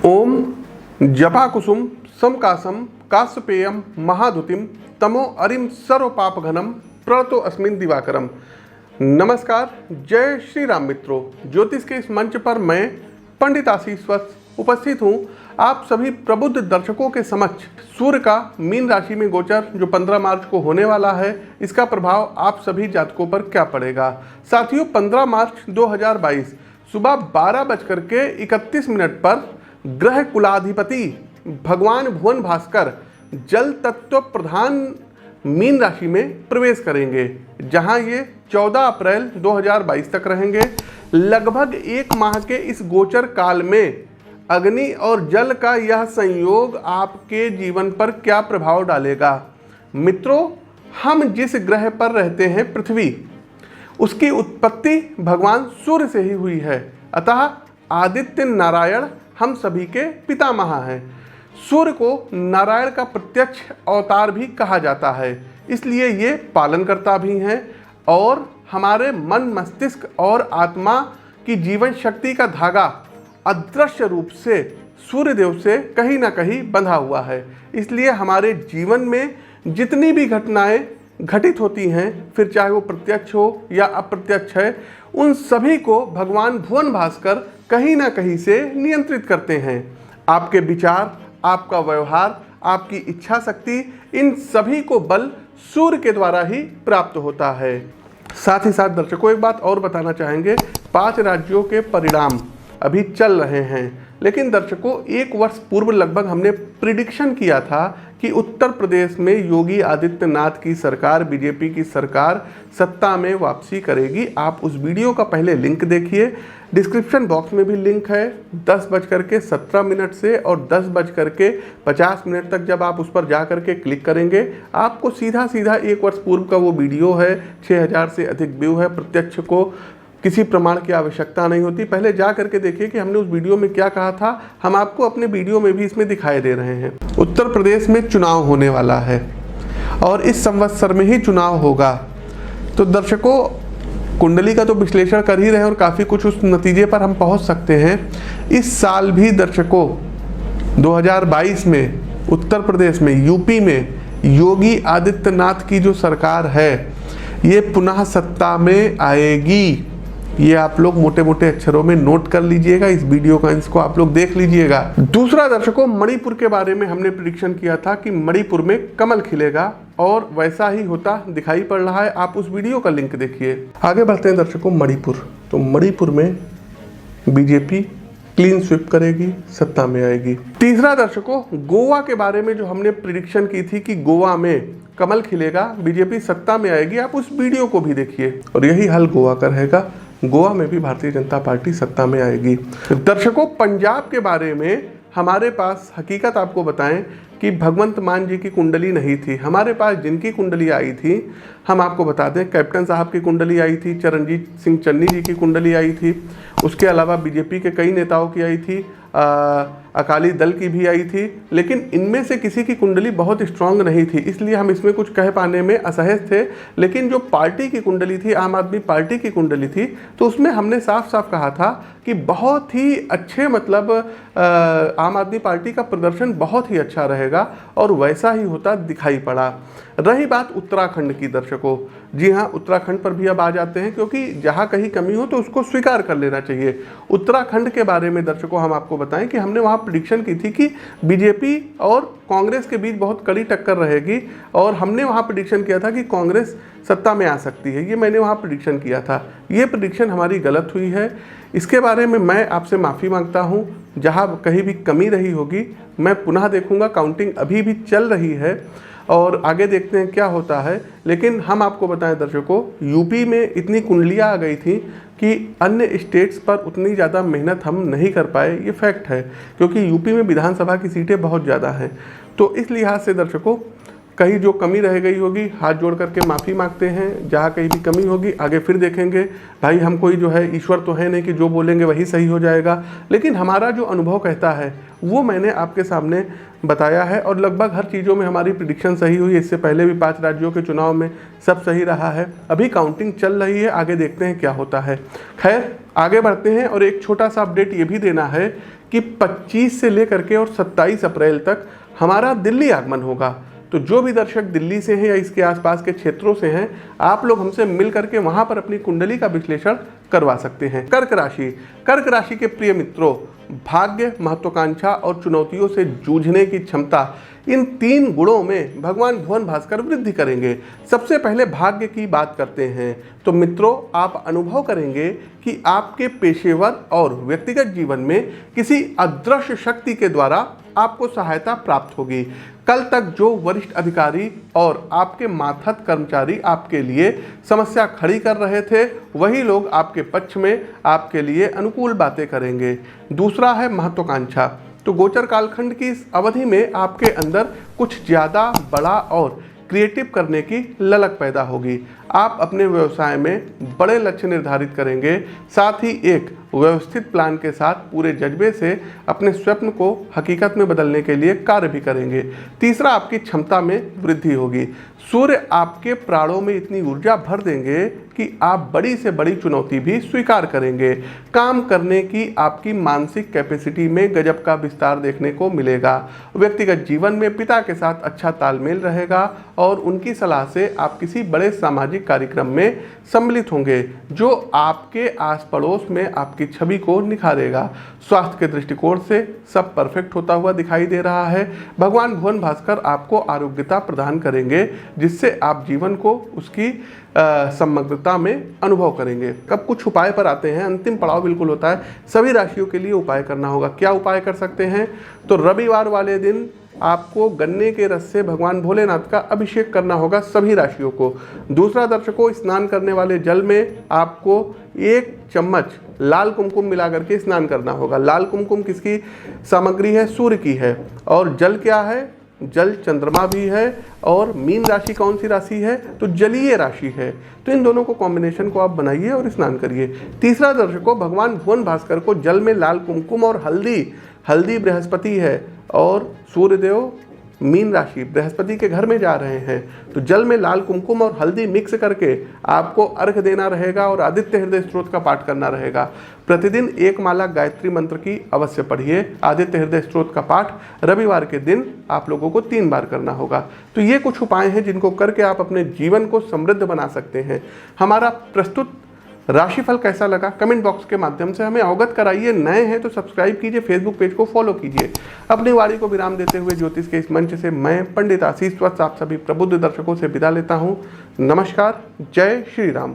ओम जपाकुसुम समकासम काश्यपेयम महाधुतिम तमो अरिम सर्वपापघनम प्रणतो अस्मिन् दिवाकरम। नमस्कार, जय श्री राम मित्रों। ज्योतिष के इस मंच पर मैं पंडित आशीष वत्स उपस्थित हूँ आप सभी प्रबुद्ध दर्शकों के समक्ष। सूर्य का मीन राशि में गोचर जो 15 मार्च को होने वाला है, इसका प्रभाव आप सभी जातकों पर क्या पड़ेगा। साथियों, 15 मार्च 2022 सुबह 12:31 पर ग्रह कुलाधिपति भगवान भुवन भास्कर जल तत्व प्रधान मीन राशि में प्रवेश करेंगे, जहां ये 14 अप्रैल 2022 तक रहेंगे। लगभग एक माह के इस गोचर काल में अग्नि और जल का यह संयोग आपके जीवन पर क्या प्रभाव डालेगा। मित्रों, हम जिस ग्रह पर रहते हैं पृथ्वी, उसकी उत्पत्ति भगवान सूर्य से ही हुई है। अतः आदित्य नारायण हम सभी के पितामह हैं। सूर्य को नारायण का प्रत्यक्ष अवतार भी कहा जाता है, इसलिए ये पालनकर्ता भी हैं और हमारे मन, मस्तिष्क और आत्मा की जीवन शक्ति का धागा अदृश्य रूप से सूर्यदेव से कहीं ना कहीं बंधा हुआ है। इसलिए हमारे जीवन में जितनी भी घटनाएं घटित होती हैं, फिर चाहे वो प्रत्यक्ष हो या अप्रत्यक्ष है, उन सभी को भगवान भुवन भास्कर कहीं ना कहीं से नियंत्रित करते हैं। आपके विचार, आपका व्यवहार, आपकी इच्छा शक्ति, इन सभी को बल सूर्य के द्वारा ही प्राप्त होता है। साथ ही साथ दर्शकों, एक बात और बताना चाहेंगे, 5 राज्यों के परिणाम अभी चल रहे हैं, लेकिन दर्शकों, 1 वर्ष पूर्व लगभग हमने प्रिडिक्शन किया था कि उत्तर प्रदेश में योगी आदित्यनाथ की सरकार, बीजेपी की सरकार सत्ता में वापसी करेगी। आप उस वीडियो का पहले लिंक देखिए, डिस्क्रिप्शन बॉक्स में भी लिंक है। 10:17 से और 10:50 तक जब आप उस पर जा करके क्लिक करेंगे, आपको सीधा 1 वर्ष पूर्व का वो वीडियो है, 6000 से अधिक व्यू है। प्रत्यक्ष को किसी प्रमाण की आवश्यकता नहीं होती, पहले जा करके देखिए कि हमने उस वीडियो में क्या कहा था। हम आपको अपने वीडियो में भी इसमें दिखाई दे रहे हैं। उत्तर प्रदेश में चुनाव होने वाला है और इस संवत्सर में ही चुनाव होगा। तो दर्शकों, कुंडली का तो विश्लेषण कर ही रहे हैं और काफ़ी कुछ उस नतीजे पर हम पहुंच सकते हैं। इस साल भी दर्शकों 2022 में उत्तर प्रदेश में, यूपी में योगी आदित्यनाथ की जो सरकार है, ये पुनः सत्ता में आएगी। ये आप लोग मोटे मोटे अक्षरों में नोट कर लीजिएगा, इस वीडियो का इसको आप लोग देख लीजिएगा। दूसरा दर्शकों, मणिपुर के बारे में हमने प्रेडिक्शन किया था कि मणिपुर में कमल खिलेगा और वैसा ही होता दिखाई पड़ रहा है। आप उस वीडियो का लिंक देखिए। आगे बढ़ते हैं दर्शकों, मणिपुर। तो मणिपुर में बीजेपी क्लीन स्वीप करेगी, सत्ता में आएगी। तीसरा दर्शकों, गोवा के बारे में जो हमने प्रेडिक्शन की थी कि गोवा में कमल खिलेगा, बीजेपी सत्ता में आएगी, आप उस वीडियो को भी देखिए और यही हाल गोवा का रहेगा। गोवा में भी भारतीय जनता पार्टी सत्ता में आएगी। दर्शकों, पंजाब के बारे में हमारे पास हकीकत आपको बताएं कि भगवंत मान जी की कुंडली नहीं थी। हमारे पास जिनकी कुंडली आई थी, हम आपको बता दें, कैप्टन साहब की कुंडली आई थी, चरणजीत सिंह चन्नी जी की कुंडली आई थी, उसके अलावा बीजेपी के कई नेताओं की आई थी, अकाली दल की भी आई थी, लेकिन इनमें से किसी की कुंडली बहुत स्ट्रांग नहीं थी, इसलिए हम इसमें कुछ कह पाने में असहज थे। लेकिन जो पार्टी की कुंडली थी, आम आदमी पार्टी की कुंडली थी, तो उसमें हमने साफ साफ कहा था कि बहुत ही अच्छे, मतलब आम आदमी पार्टी का प्रदर्शन बहुत ही अच्छा रहेगा और वैसा ही होता दिखाई पड़ा। रही बात उत्तराखंड की दर्शकों, जी हाँ, उत्तराखंड पर भी अब आ जाते हैं, क्योंकि जहाँ कहीं कमी हो तो उसको स्वीकार कर लेना चाहिए। उत्तराखंड के बारे में दर्शकों हम आपको बताएं कि हमने वहाँ प्रेडिक्शन की थी कि बीजेपी और कांग्रेस के बीच बहुत कड़ी टक्कर रहेगी और हमने वहाँ प्रेडिक्शन किया था कि कांग्रेस सत्ता में आ सकती है। ये मैंने वहाँ प्रेडिक्शन किया था। ये प्रेडिक्शन हमारी गलत हुई है। इसके बारे में मैं आपसे माफ़ी मांगता हूँ। जहाँ कहीं भी कमी रही होगी मैं पुनः देखूँगा। काउंटिंग अभी भी चल रही है और आगे देखते हैं क्या होता है। लेकिन हम आपको बताएं दर्शकों, यूपी में इतनी कुंडलियाँ आ गई थी कि अन्य स्टेट्स पर उतनी ज़्यादा मेहनत हम नहीं कर पाए, ये फैक्ट है, क्योंकि यूपी में विधानसभा की सीटें बहुत ज़्यादा हैं। तो इस लिहाज से दर्शकों, कहीं जो कमी रह गई होगी हाथ जोड़ करके माफ़ी मांगते हैं। जहाँ कहीं भी कमी होगी आगे फिर देखेंगे। भाई, हम कोई जो है ईश्वर तो है नहीं कि जो बोलेंगे वही सही हो जाएगा, लेकिन हमारा जो अनुभव कहता है वो मैंने आपके सामने बताया है और लगभग हर चीज़ों में हमारी प्रेडिक्शन सही हुई। इससे पहले भी 5 राज्यों के चुनाव में सब सही रहा है। अभी काउंटिंग चल रही है, आगे देखते हैं क्या होता है। खैर, आगे बढ़ते हैं और एक छोटा सा अपडेट ये भी देना है कि 25 से लेकर के और 27 अप्रैल तक हमारा दिल्ली आगमन होगा। तो जो भी दर्शक दिल्ली से हैं या इसके आसपास के क्षेत्रों से हैं, आप लोग हमसे मिल करके वहां पर अपनी कुंडली का विश्लेषण करवा सकते हैं। कर्क राशि के प्रिय मित्रों, भाग्य, महत्वाकांक्षा और चुनौतियों से जूझने की क्षमता, इन 3 गुणों में भगवान भुवन भास्कर वृद्धि करेंगे। सबसे पहले भाग्य की बात करते हैं तो मित्रों, आप अनुभव करेंगे कि आपके पेशेवर और व्यक्तिगत जीवन में किसी अदृश्य शक्ति के द्वारा आपको सहायता प्राप्त होगी। कल तक जो वरिष्ठ अधिकारी और आपके मातहत कर्मचारी आपके लिए समस्या खड़ी कर रहे थे, वही लोग आपके पक्ष में आपके लिए अनुकूल बातें करेंगे। दूसरा है महत्वाकांक्षा। तो गोचर कालखंड की इस अवधि में आपके अंदर कुछ ज़्यादा बड़ा और क्रिएटिव करने की ललक पैदा होगी। आप अपने व्यवसाय में बड़े लक्ष्य निर्धारित करेंगे, साथ ही एक व्यवस्थित प्लान के साथ पूरे जज्बे से अपने स्वप्न को हकीकत में बदलने के लिए कार्य भी करेंगे। तीसरा, आपकी क्षमता में वृद्धि होगी। सूर्य आपके प्राणों में इतनी ऊर्जा भर देंगे कि आप बड़ी से बड़ी चुनौती भी स्वीकार करेंगे। काम करने की आपकी मानसिक कैपेसिटी में गजब का विस्तार देखने को मिलेगा। व्यक्तिगत जीवन में पिता के साथ अच्छा तालमेल रहेगा और उनकी सलाह से आप किसी बड़े सामाजिक कार्यक्रम में सम्मिलित होंगे, जो आपके आस पड़ोस में आपकी छवि को निखारेगा। स्वास्थ्य के दृष्टिकोण से सब परफेक्ट होता हुआ दिखाई दे रहा है। भगवान भुवन भास्कर आपको आरोग्यता प्रदान करेंगे, जिससे आप जीवन को उसकी समग्रता में अनुभव करेंगे। अब कुछ उपाय पर आते हैं। अंतिम पड़ाव बिल्कुल होता है, सभी राशियों के लिए उपाय करना होगा। क्या उपाय कर सकते हैं? तो रविवार वाले दिन आपको गन्ने के रस से भगवान भोलेनाथ का अभिषेक करना होगा सभी राशियों को। दूसरा, दर्शकों, स्नान करने वाले जल में आपको 1 चम्मच लाल कुमकुम मिला करके स्नान करना होगा। लाल कुमकुम किसकी सामग्री है? सूर्य की है। और जल क्या है? जल चंद्रमा भी है। और मीन राशि कौन सी राशि है? तो जलीय राशि है। तो इन दोनों को कॉम्बिनेशन को आप बनाइए और स्नान करिए। तीसरा, दर्शकों, भगवान भुवन भास्कर को जल में लाल कुमकुम और हल्दी बृहस्पति है और सूर्यदेव मीन राशि बृहस्पति के घर में जा रहे हैं, तो जल में लाल कुमकुम और हल्दी मिक्स करके आपको अर्घ देना रहेगा और आदित्य हृदय स्तोत्र का पाठ करना रहेगा। प्रतिदिन 1 माला गायत्री मंत्र की अवश्य पढ़िए। आदित्य हृदय स्तोत्र का पाठ रविवार के दिन आप लोगों को 3 बार करना होगा। तो ये कुछ उपाय हैं जिनको करके आप अपने जीवन को समृद्ध बना सकते हैं। हमारा प्रस्तुत राशिफल कैसा लगा कमेंट बॉक्स के माध्यम से हमें अवगत कराइए। नए हैं तो सब्सक्राइब कीजिए, फेसबुक पेज को फॉलो कीजिए। अपनी वाणी को विराम देते हुए ज्योतिष के इस मंच से मैं पंडित आशीष वत्स आप सभी प्रबुद्ध दर्शकों से विदा लेता हूँ। नमस्कार, जय श्री राम।